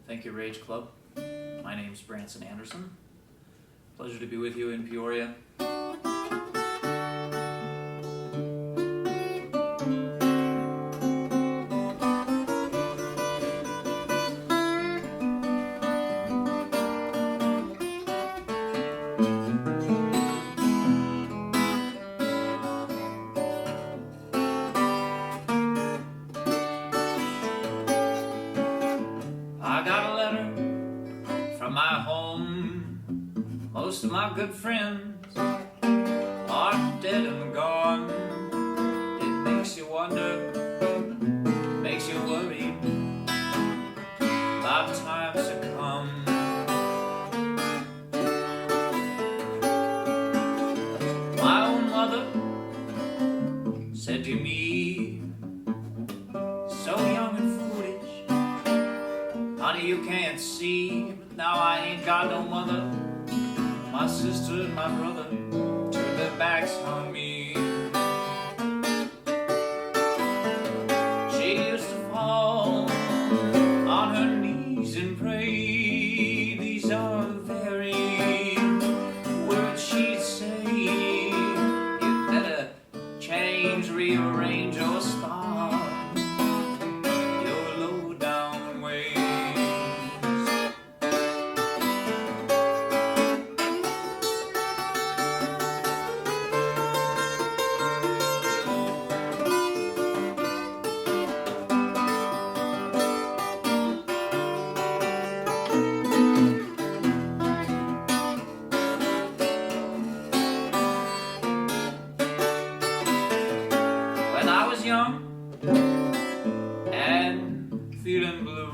Thank you, Rage Club. My name's Branson Anderson. Pleasure to be with you in Peoria. I got a letter from my home. Most of my good friends are dead and gone. It makes you wonder, makes you worry about times to come. My own mother said to me, so young and foolish, honey, you can't see, but now I ain't got no mother. My sister and my brother turned their backs on me. She used to fall on her knees and pray. These are the very words she'd say. You better change, rearrange, or stop your low down ways. When I was young and feeling blue,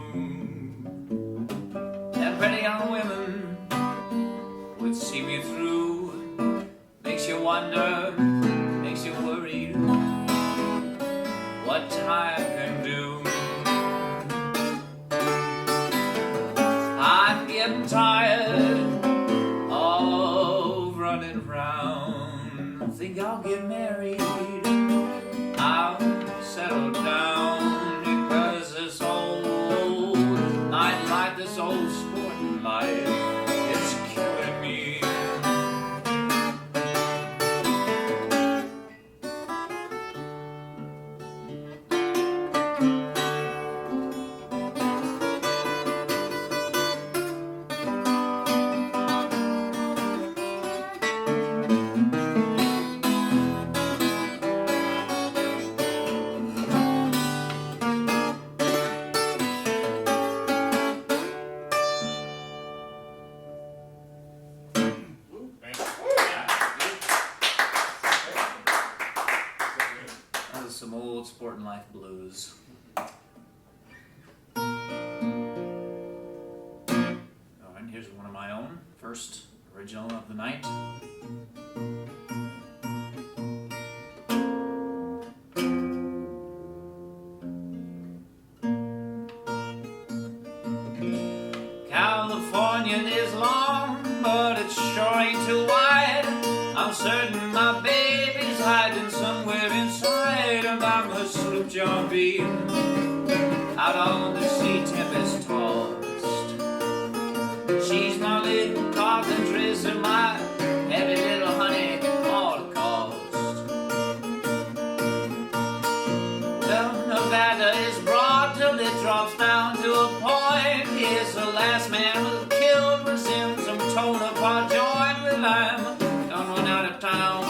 and pretty young women would see me through. Makes you wonder, makes you worry what time can do. I'm getting tired of running round. Think I'll get married, I'll settle down, because this old nightlife, this old sporting life, it's killing me. That was some old sporting life blues. Oh, and here's one of my own, first original of the night. California is long, but it sure ain't too wide. I'm certain my baby's hiding somewhere inside, and I'm a sloop John B out on the sea tempest tossed. She's my little carpentress and my heavy little honey holocaust. Well, Nevada is broad till it drops down to a point. Here's the last man who killed was in some torn apart joint. Well, I'm done run out of town,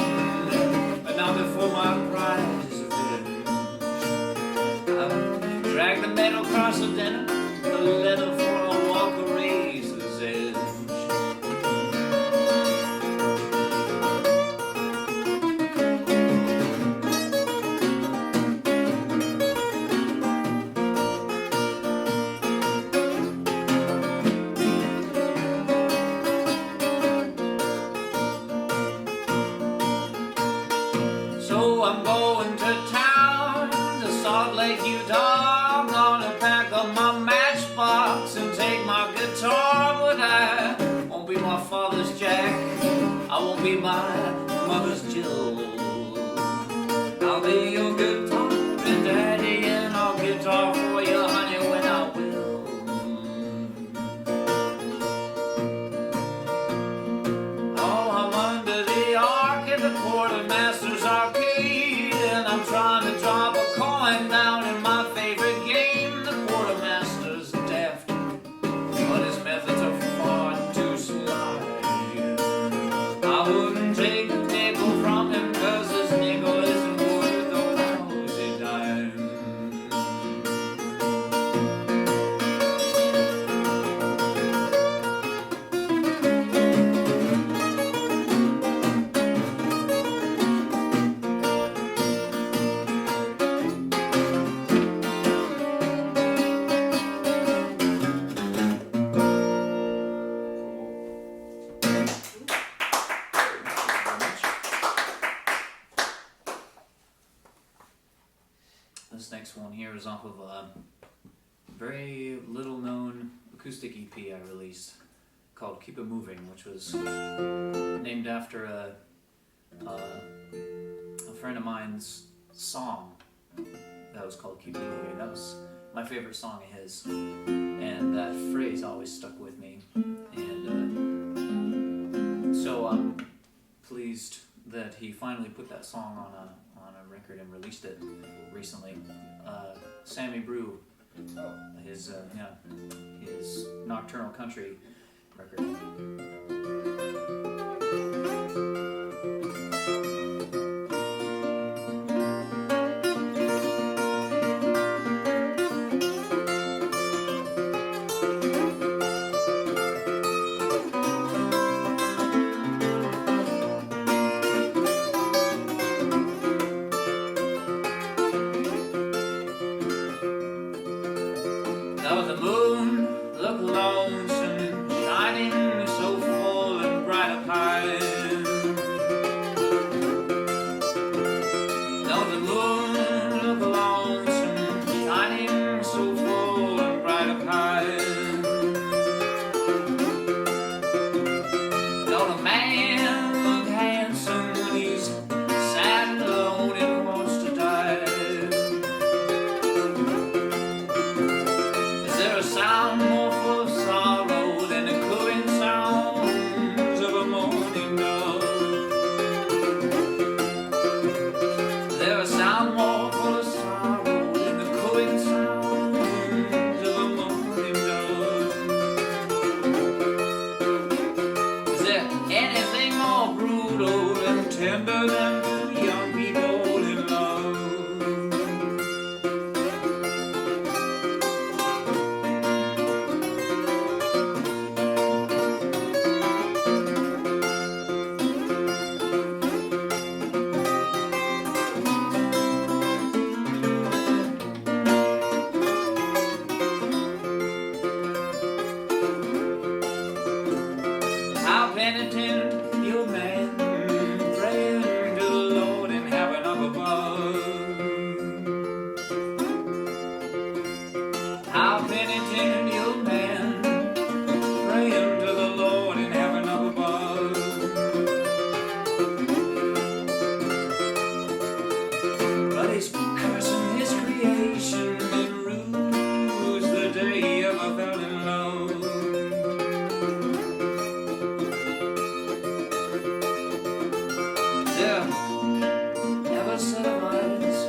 but not before my pride is avenged. I'll drag the metal across the dinner, the leather for a walk a razor's edge. So I'm going to town, to Salt Lake, Utah. I'm gonna pack up my matchbox and take my guitar. But I won't be my father's Jack, I won't be my mother's Jill. I'll be your guitar and daddy, and I'll guitar for you, honey, when I will. off of a very little known acoustic EP I released called Keep It Moving, which was named after a friend of mine's song that was called Keep It Moving. That was my favorite song of his, and that phrase always stuck with me. And so I'm pleased that he finally put that song on a record and released it recently. Sammy Brew, his Nocturnal Country record. Now the moon looked lonesome, shining so full and bright up high. Now the moon looked lonesome, shining so full and bright up high. Now the man looked handsome when he's sad and alone and wants to die. A sound more full of sorrow than the cooing sounds of a morning dove. There's a sound more full of sorrow than the cooing sounds of a morning dove. Is there anything more brutal and tender than two young people in love? How penitent your man, praying to the Lord in heaven up above. How penitent your man, praying to the Lord in heaven up above. But he's cursing his creation and rues the day he ever fell in love. Ever set of eyes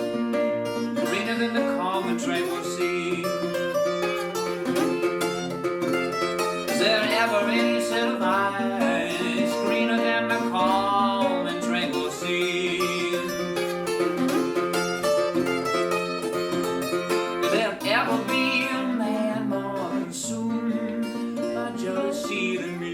greener than the calm and tranquil sea? Is there ever any set of eyes greener than the calm and tranquil sea? Could there ever be a man more consumed by jealousy than me?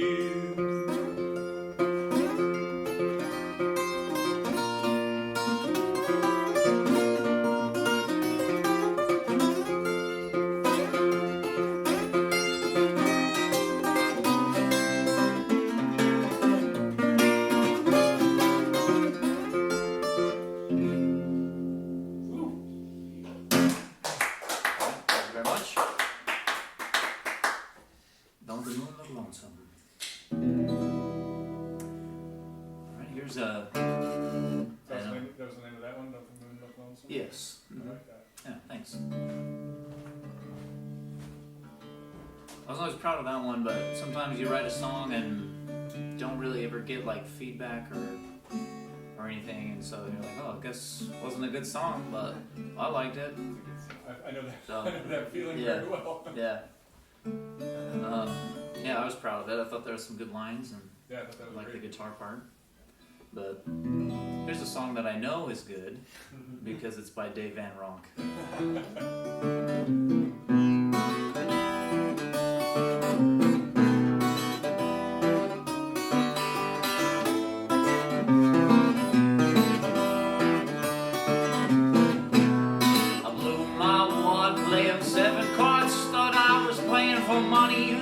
Very much. Don't the moon look lonesome? Alright, here's a. That was the name of that one? Don't the moon look lonesome? Yes. I like that. Yeah, thanks. I was always proud of that one, but sometimes you write a song and don't really ever get like feedback or anything, and so you're like, oh, I guess it wasn't a good song, but I liked it. I know that. So, I know that feeling yeah. very well. Yeah. Yeah, I was proud of it. I thought there were some good lines and Yeah, I thought that was like the great. guitar part. But here's a song that I know is good because it's by Dave Van Ronk. I blew my wad playing 7 cards, thought I was playing for money.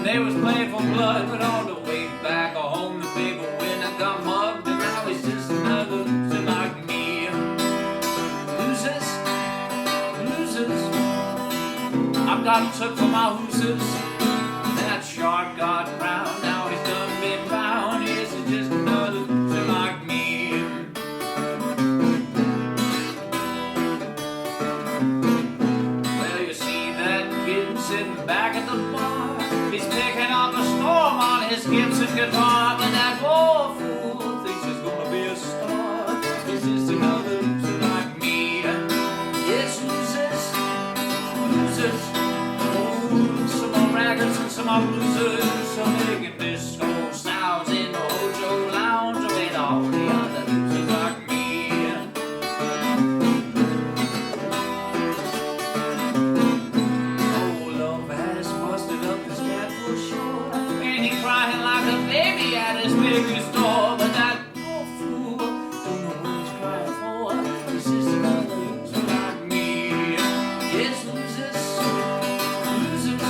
They was playing for blood, but on the way back home, the big winner got mugged, and now he's just another loser like me. Losers, losers. shark got took from my hooses. That shark got drowned. Now he's done been found. Yes, he's just another loser like me. Well, you see that kid sitting back at the bar. He's picking up a storm on his Gibson guitar. But that poor fool thinks he's gonna be a star. He's just another loser like me. Yes, losers, losers. Oh, some more raggers and some more losers. Some making disco sounds in the Hojo Lounge with all the other losers like me. Oh, love has busted up his cat for sure. And he crying like a baby at his baby's door. But that poor fool don't know what he's crying for. He's just another loser like me. Yes, losers, losers.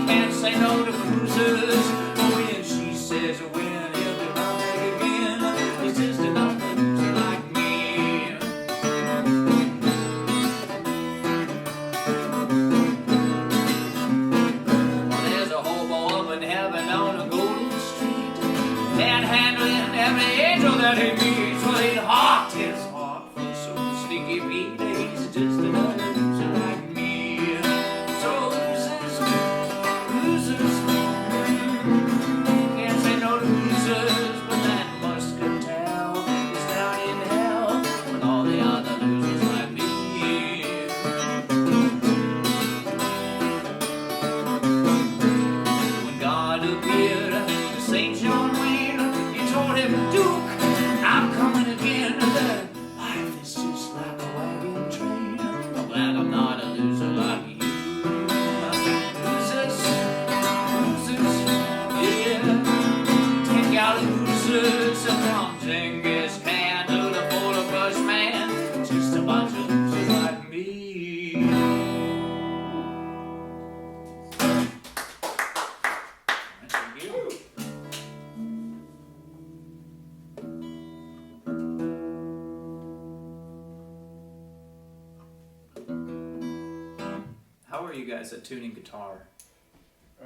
Can't say no to cruisers. When she says when he'll be right back again. He's just another loser like me. Well, there's a hobo up in heaven on a golden street, panhandling every angel that he meets. Well, he'd hawked his heart from some sneaky beat. He's just another loser like me. So losers, losers. Can't say no to losers, but that muscatel is down in hell with all the other losers like me. When God appeared to St. John Wayne, he told him, Duke, I'm coming again. That life is just like a wagon train. I'm glad I'm not a loser like you. Losers, losers, yeah. 10 gallon losers from Genghis Khan to the Polar Brush Man. Just a bunch of losers like me. Thank you. How are you guys at tuning guitar? I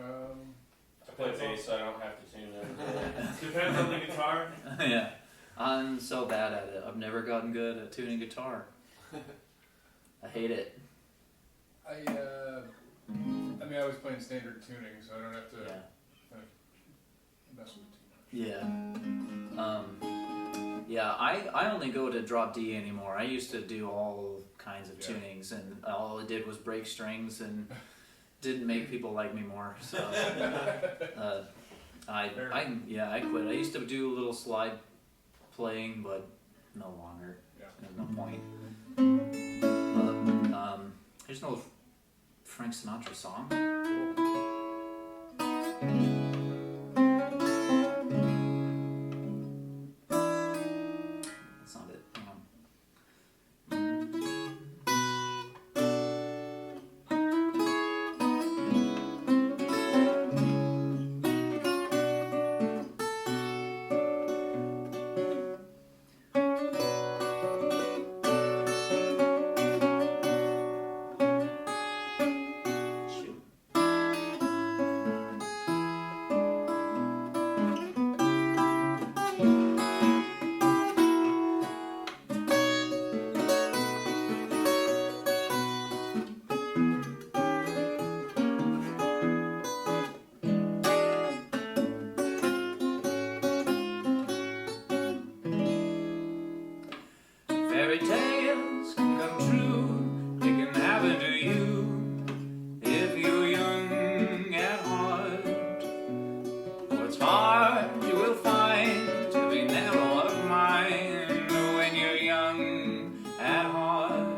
play bass, so I don't have to tune it. Depends on the guitar. Yeah, I'm so bad at it. I've never gotten good at tuning guitar. I hate it. I mean, I was playing standard tuning, so I don't have to Yeah. mess with it too much. Yeah. I only go to drop D anymore. I used to do all kinds of tunings, and all it did was break strings and didn't make people like me more. So I quit. I used to do a little slide playing, but no longer. Yeah. There's no point. Here's no Frank Sinatra song. That's not it. Hang on. Shoot. Fairy tales can come true, they can happen to you if you're young at heart. What's hard you will find to be narrow of mind when you're young at heart.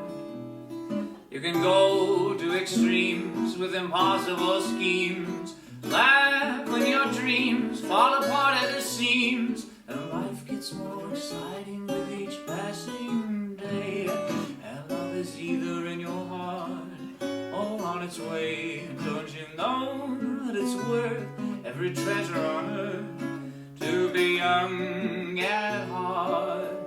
You can go to extremes with impossible schemes, laugh when your dreams fall apart at the seams, and life gets more exciting with each passing day. And love is either in your heart or on its way. Don't you know that it's worth every treasure on earth to be young at heart?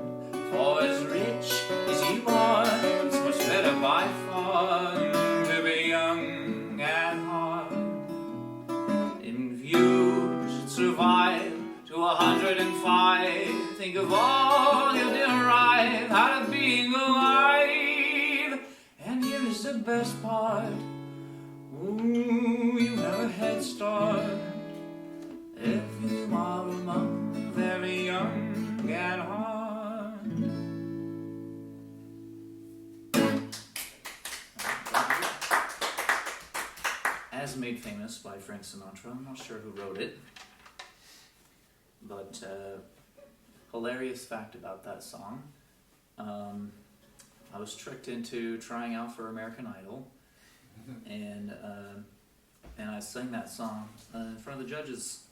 For as rich as you are, it's much better by far to be As Made Famous by Frank Sinatra. I'm not sure who wrote it. But hilarious fact about that song. I was tricked into trying out for American Idol. And I sang that song in front of the judges.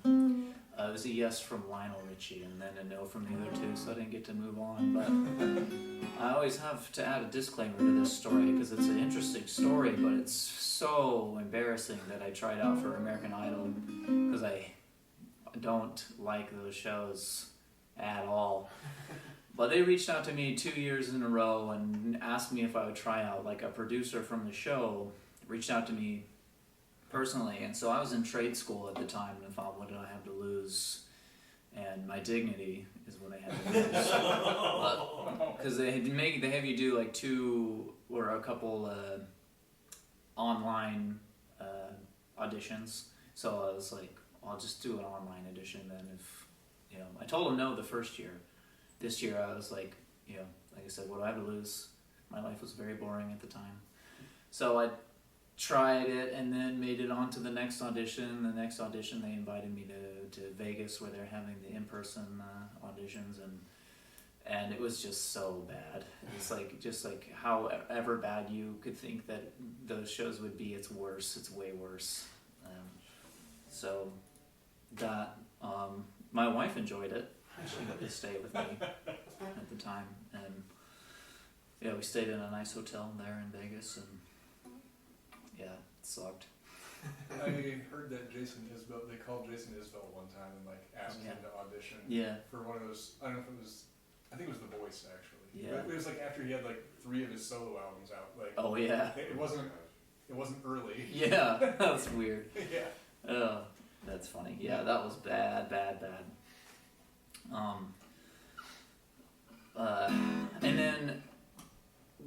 And it was a yes from Lionel Richie and then a no from the other two, so I didn't get to move on. But I always have to add a disclaimer to this story because it's an interesting story, but it's so embarrassing that I tried out for American Idol because I don't like those shows at all. But they reached out to me 2 years in a row and asked me if I would try out. Like a producer from the show reached out to me personally, and so I was in trade school at the time and thought, what did I have to lose? And my dignity is what I had to lose. Because they have you do like 2 or a couple online auditions. So I was like, I'll just do an online audition then. If I told them no the first year. This year I was like, like I said, what do I have to lose? My life was very boring at the time. So I tried it and then made it on to the next audition. The next audition they invited me to Vegas where they're having the in-person auditions, and it was just so bad. It's like just like however bad you could think that those shows would be, it's worse. It's way worse. So that my wife enjoyed it. She got to stay with me at the time, and we stayed in a nice hotel there in Vegas, and it sucked. I heard that they called Jason Isbell one time and asked him to audition for one of those, I don't know if it was, I think it was The Voice actually. Yeah. But it was after he had 3 of his solo albums out. Oh yeah. It wasn't early. Yeah, that's weird. Yeah. Oh, that's funny. Yeah, that was bad. And then,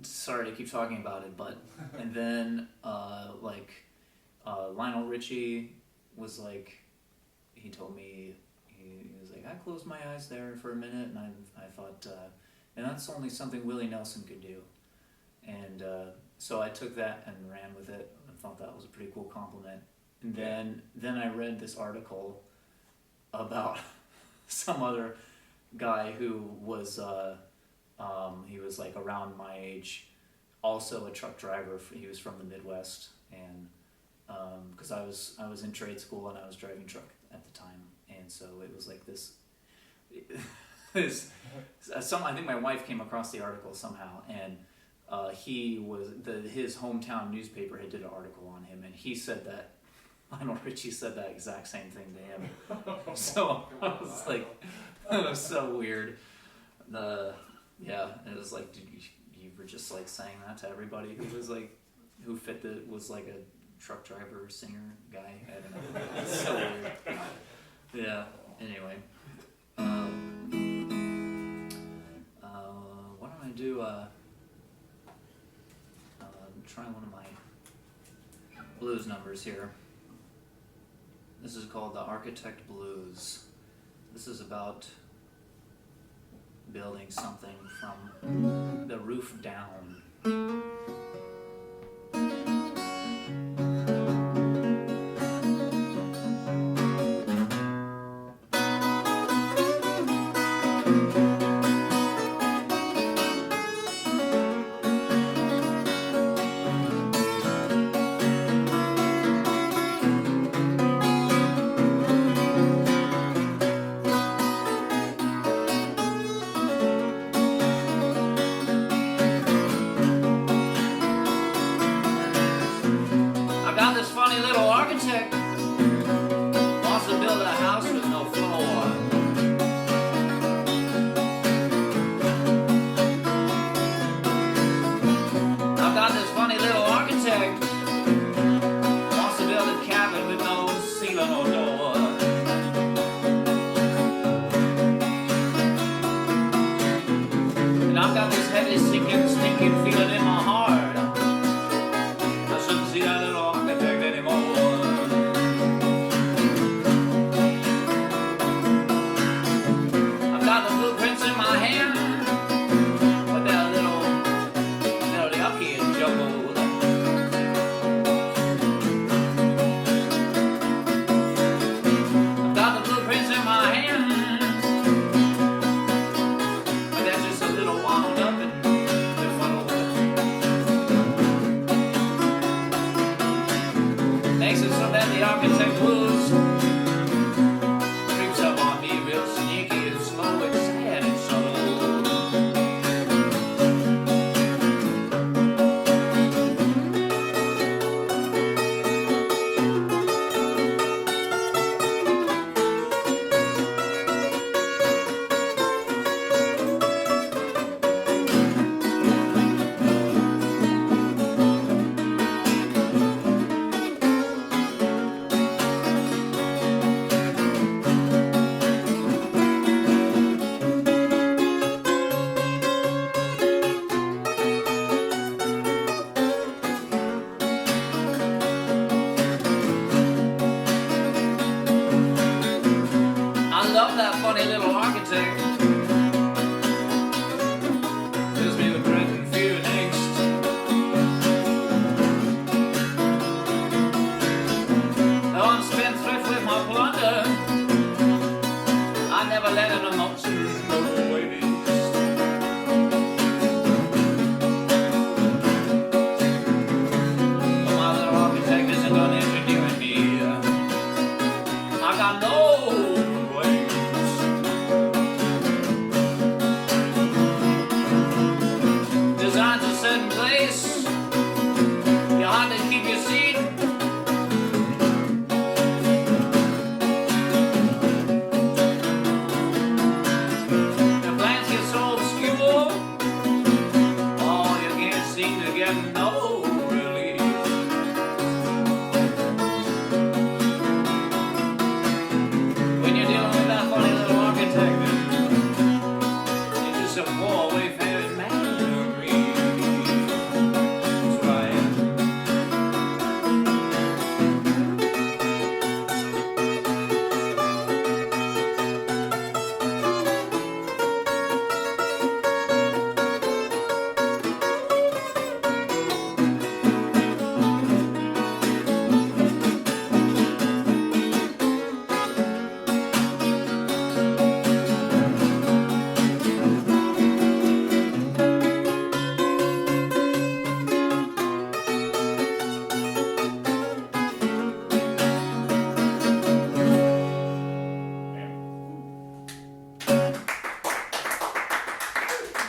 sorry to keep talking about it, but, and then, Lionel Richie was he told me, he was like, I closed my eyes there for a minute, and I thought, and that's only something Willie Nelson could do. And so I took that and ran with it, and thought that was a pretty cool compliment. And then I read this article about some other guy who was he was around my age, also a truck driver. He was from the Midwest, and because I was in trade school and I was driving truck at the time, and so it was this I think my wife came across the article somehow, and his hometown newspaper had did an article on him, and he said that Lionel Richie said that exact same thing to him. So I was like, it was so weird. It was like, dude, you were just saying that to everybody who was who was a truck driver, singer guy. I don't know. It's so weird. Yeah. Anyway, why don't I do try one of my blues numbers here. This is called The Architect Blues. This is about building something from the roof down. Wants to build a house with no floor. I've got this funny little architect wants to build a cabin with no ceiling or door. And I've got this heavy stinking feeling in my heart. I shouldn't see that little architect anymore. makes it so that the architect blues creeps up on me real sneaky and slow and sad and subtle. I love that funny little architect. Fills me with dread and fear and angst. Though I'm spendthrift with my plunder, I never let an emotion go to waste. But my little architect isn't done engineering me. I got no design's a certain place, you hardly keep your seat. Your plans get so obscure, oh, you can't seem to get no relief. When you're dealing with that funny little architect, you're just a poor wayfaring man.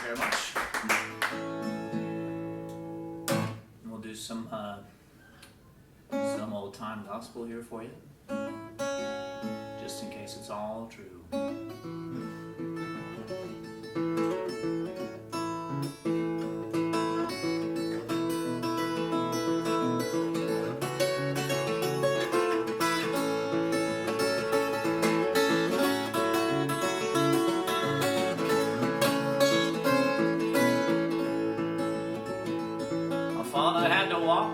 Very much. We'll do some old time gospel here for you, just in case it's all true. Father had to walk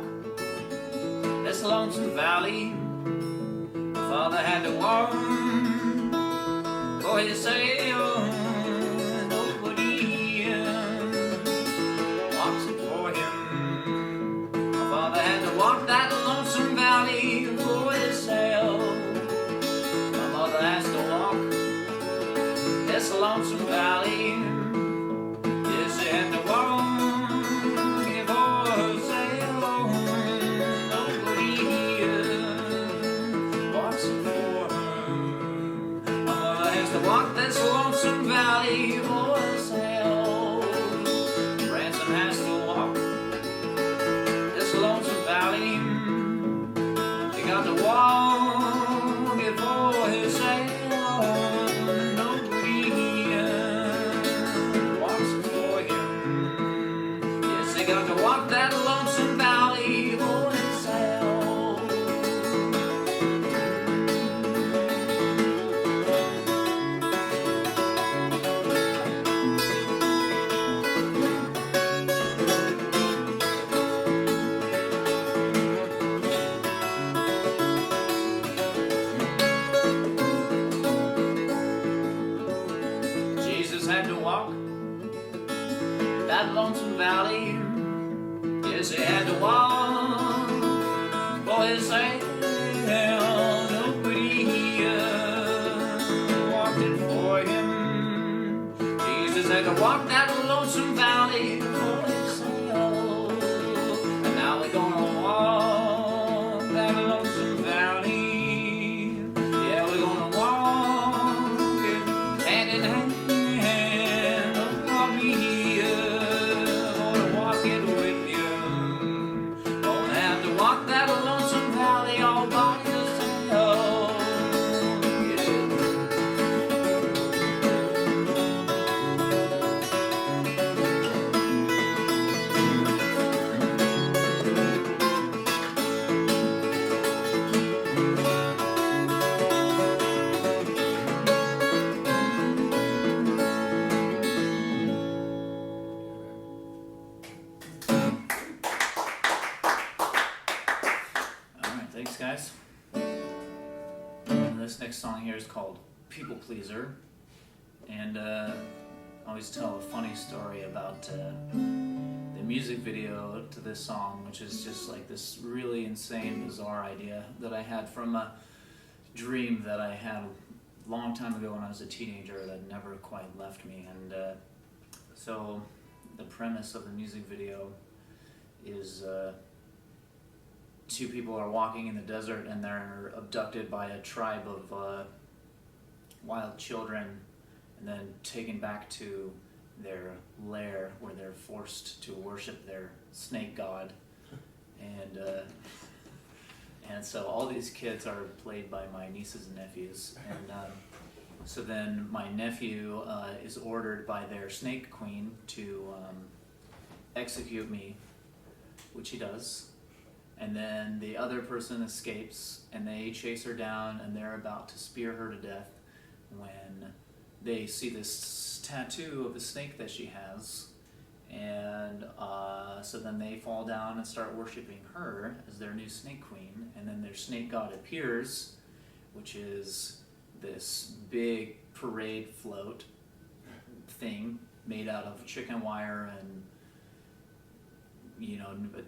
this lonesome valley. My father had to walk for his sale. Nobody walks it for him. My father had to walk that lonesome valley for his sale. My mother has to walk this lonesome valley. Yes, she had to walk. Walk this lonesome valley for himself. Branson has to walk this lonesome valley. He got to walk it for himself. Nobody walks it for him. Yes, he got to walk that lonesome valley for himself. Had to walk that lonesome valley. Yes, he had to walk for his sake. Nobody walked it for him. Jesus had to walk that lonesome valley for himself. And now we're gonna walk that lonesome Thanks, guys. And this next song here is called People Pleaser. And I always tell a funny story about the music video to this song, which is just like this really insane, bizarre idea that I had from a dream that I had a long time ago when I was a teenager that never quite left me. And so the premise of the music video is two people are walking in the desert and they're abducted by a tribe of wild children and then taken back to their lair where they're forced to worship their snake god. And so all these kids are played by my nieces and nephews. And so then my nephew is ordered by their snake queen to execute me, which he does. And then the other person escapes and they chase her down and they're about to spear her to death when they see this tattoo of a snake that she has. And so then they fall down and start worshiping her as their new snake queen. And then their snake god appears, which is this big parade float thing made out of chicken wire and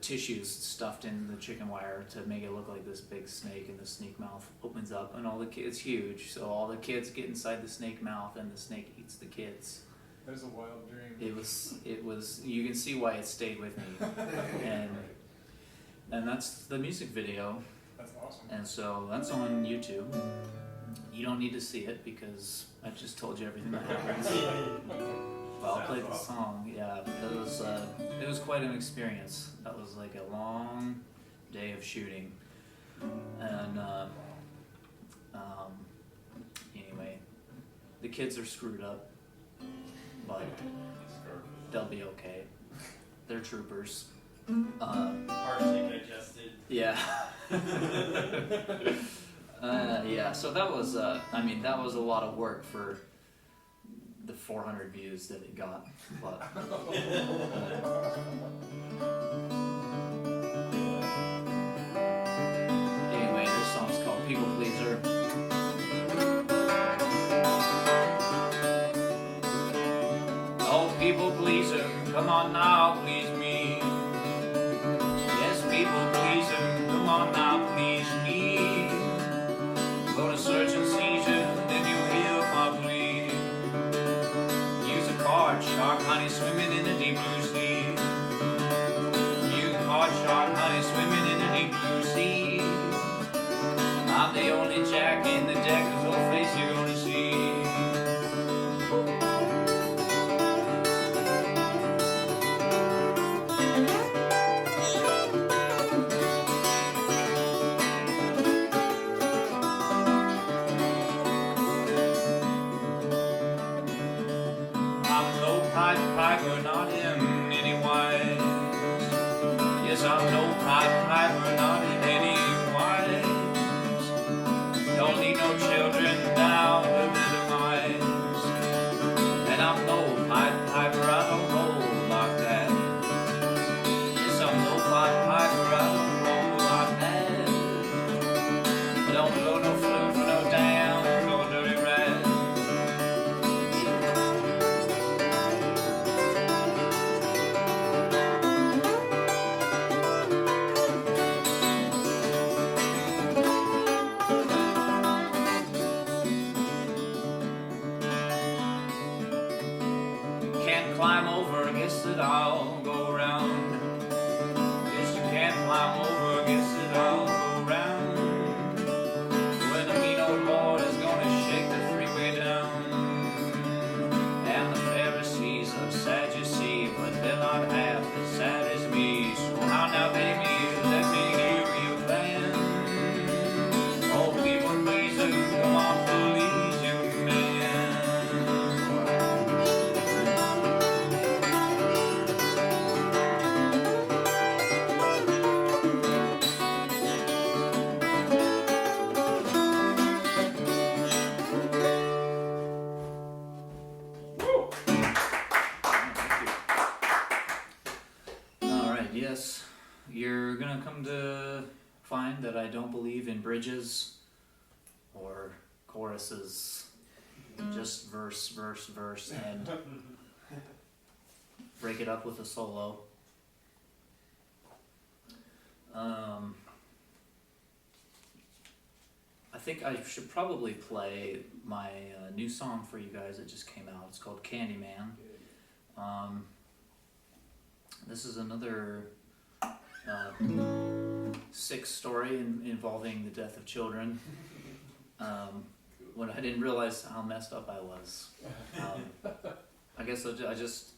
tissues stuffed in the chicken wire to make it look like this big snake, and the snake mouth opens up and all the kids, huge, so all the kids get inside the snake mouth and the snake eats the kids. That was a wild dream. It was, you can see why it stayed with me. and that's the music video. That's awesome. And so that's on YouTube. You don't need to see it because I just told you everything that happens. But I'll play the song. Yeah, it was quite an experience. That was like a long day of shooting. And anyway, the kids are screwed up, but they'll be okay. They're troopers. Partially digested. Yeah. Yeah, so that was that was a lot of work for the 400 views that it got. But anyway, this song's called People Pleaser. Oh, people pleaser, come on now, please me. Yes, people pleaser, come on now, please me. Go to search and seizure, then you hear my plea. Use a card shark, honey, swimming in the deep blue sea. Use a card shark, honey, swimming in the deep blue sea. I'm the only jack in the deck, whose whole face you're gonna see. Piper, not in any wise. Yes, I'm no Piper, not in any wise. Don't leave no children down the demise. And I'm no Piper, I don't roll like that. Yes, I'm no Piper, I don't roll like that. I don't blow no flute for no damn no dirty rat. Climb over, guess that I'll go round. Yes, you can't climb over, guess that I'll go round. When the mean old Lord is gonna shake the freeway down. And the Pharisees of Sadducee, but they're not half as sad as me. So how now, baby, let me hear your plan. Oh, people pleaser, come on, please you, man. Yes, you're gonna come to find that I don't believe in bridges or choruses. Just verse, verse, verse, and break it up with a solo. I think I should probably play my new song for you guys that just came out. It's called Candyman. This is another sick story involving the death of children. When I didn't realize how messed up I was. I guess I just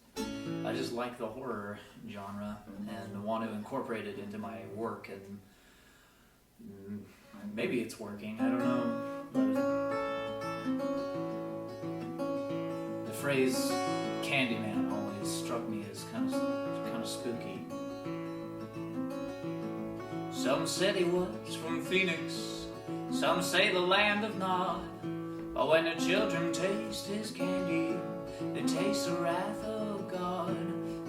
like the horror genre and want to incorporate it into my work, and maybe it's working, I don't know. But the phrase Candyman always struck me as kind of spooky. Some said he was from Phoenix, some say the land of Nod. But when the children taste his candy, they taste the wrath of God.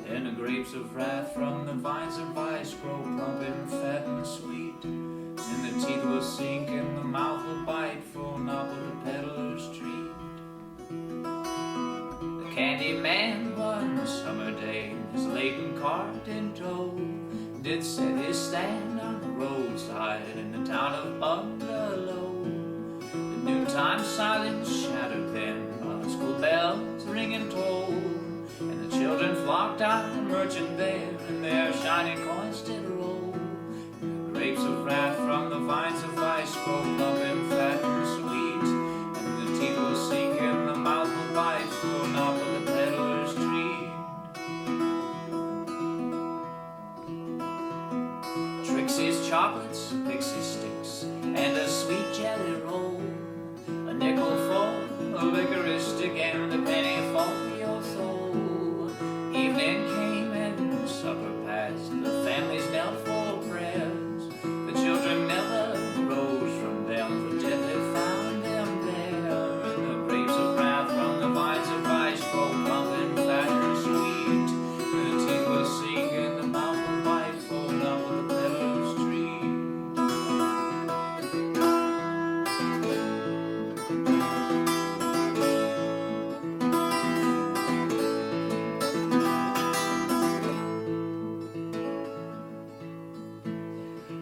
And the grapes of wrath from the vines of vice grow plump and fat and sweet. And the teeth will sink and the mouth will bite, full knob of the peddler's treat. The candy man one summer day, his laden cart in tow, did set his stand on the roadside in the town of Bungalow. The noontime silence shattered then, while the school bells ring and toll, and the children flocked on merchant there, and their shining coins did roll. And the grapes of wrath from the vines of vice grow plump and fat and sweet, and the teeth will sink and the mouth will bite, full knob of the peddler's tree. Trixie's chocolates, pixie sticks, and a sweet jelly roll, a nickel for a licorice stick, and a penny for your soul. Evening came and supper passed, the families knelt for prayers. The children never rose from them, for death had found them there. And the grapes of wrath from the vines of vice grow plump and fat and sweet. The teeth will sink and the mouth will bite, full knob of the peddler's tree.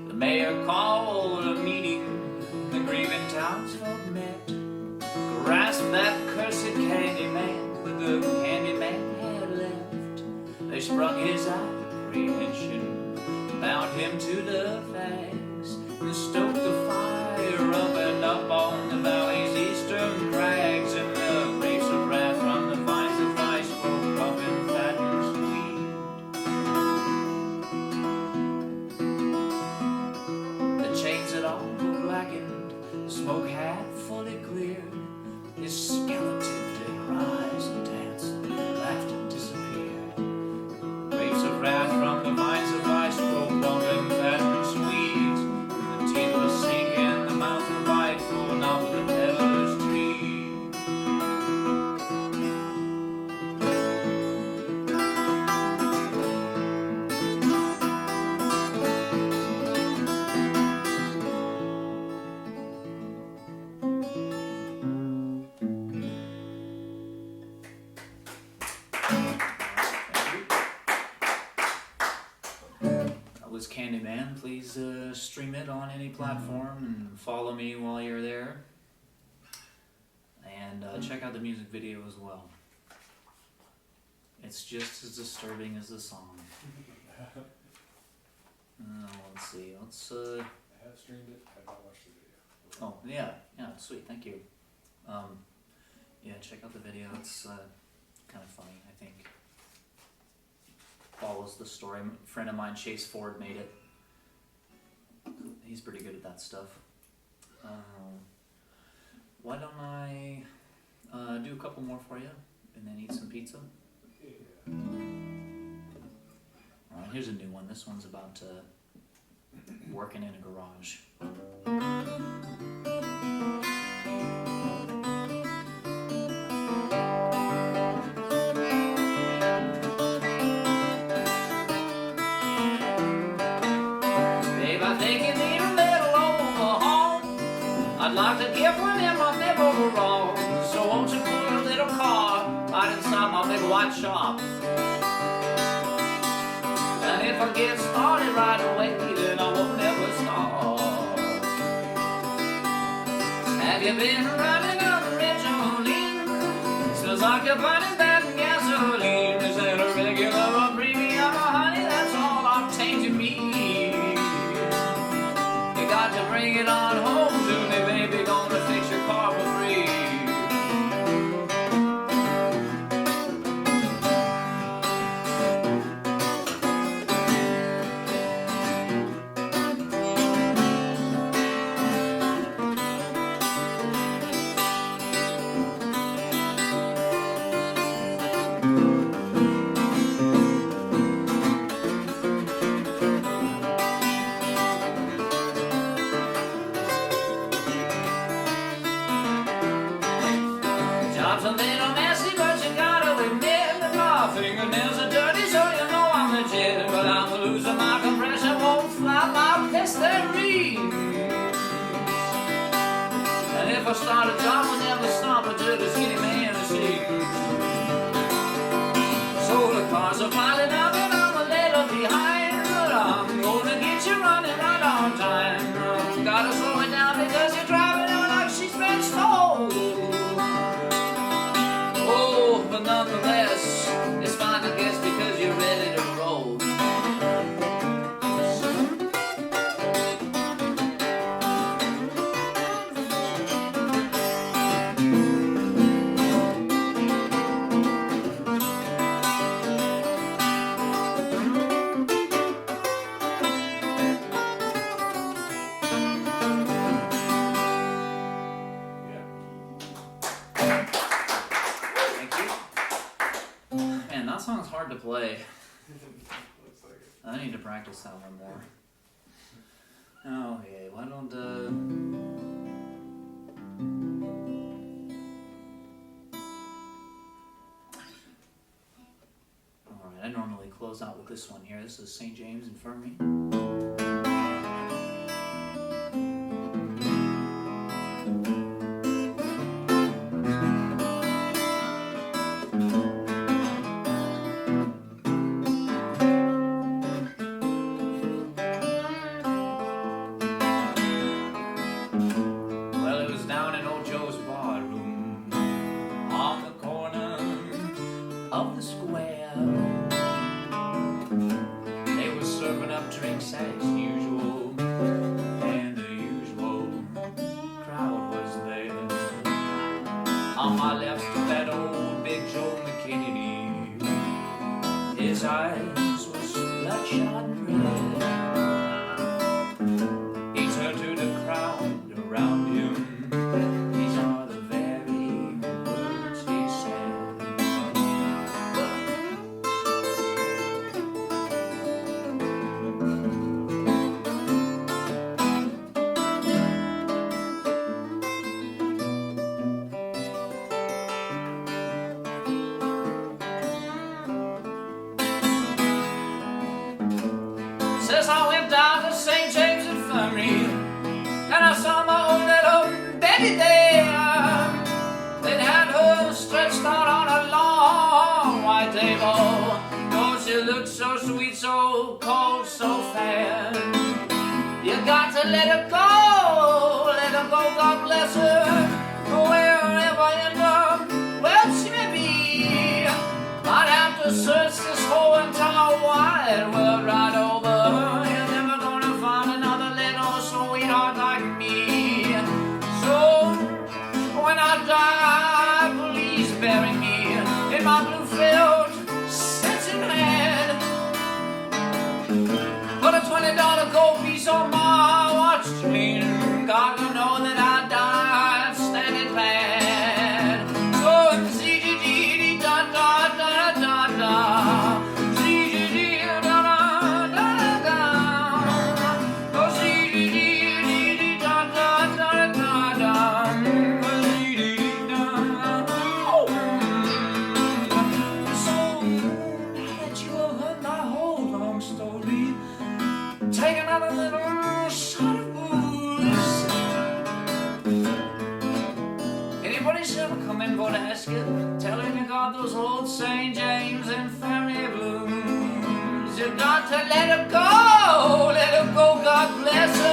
The mayor called a meeting, the grieving townsfolk met, grasped that cursed candy man, but the candy man had left. They sprung his apprehension, bound him to the fags, and stoked the fire up and up on the valley's eastern crags. And the grapes of wrath from the vines of vice grow plump and fat and sweet. The chains had all blackened, the smoke had fully cleared. His skeleton did rise and dance, and laughed and disappeared. Grapes of wrath from the vines of vice grow plump and fat and sweet, and the teeth will sink and the mouth will bite, full knob of the peddler's tree. That was Candyman. Please stream it on any platform and follow me while you're there. And check out the music video as well. It's just as disturbing as the song. Let's see. Let's. I have streamed it. I have not watched the video. Oh yeah, sweet. Thank you. Yeah, check out the video. It's kind of funny, I think. Follows the story. A friend of mine, Chase Ford, made it. He's pretty good at that stuff. Why don't I do a couple more for you, and then eat some pizza? Yeah. Alright, here's a new one. This one's about working in a garage. Babe, I think you need a I'd like to give one in my big overalls. So won't you put a little car right inside my big white shop? And if I get started right away, then I won't ever stop. Have you been running on Ridgeline? Smells like you're burning bad gasoline. Is that a regular or premium? Honey, that's all octane to me. You got to bring it on home to me, baby. Gonna fix your car for free. Job's a little messy, but you gotta admit that my fingernails are dirty, so you know I'm legit. But I'm losing my compression, won't fly my Listerine. And if I start a job, I'll never stop until the skinny man is seen. So the cars are piling up and I'm a little behind, but I'm gonna get you running right on time. Gotta slow it down because you're driving her like she's been stole. Oh, but nonetheless, it's fine to guess because you're ready to roll. Man, that song's hard to play. Looks like it. I need to practice that one more. Okay, why don't Alright, I normally close out with this one here. This is St. James Infirmary. Well, it was down in old Joe's bar room on the corner of the square. They were serving up drinks as usual, and the usual crowd was there. On my left stood that old Big Joe McKinney. His eyes was bloodshot and red. He turned to the crowd around him. These are the very words he said. Says I went down to St. James Infirmary and I saw my old little Betty there. They'd had her stretched out on a long white table. Oh, she looked so sweet, so cold, so fair. You got to let her go, God bless her. Wherever you know, well, she may be. I'd have to search this whole entire wide world right over. You're never gonna find another little sweetheart like me. So when I die, please bury me in my blue felt scented hand. Put a $20 gold piece on my watch chain. God will know that I died standing glad. So zee-dee-dee-dee-da-da-da-da-da, zee-dee-dee-da-da. gonna ask you, tell him you got those old St. James and family blues. You got to let him go, God bless him.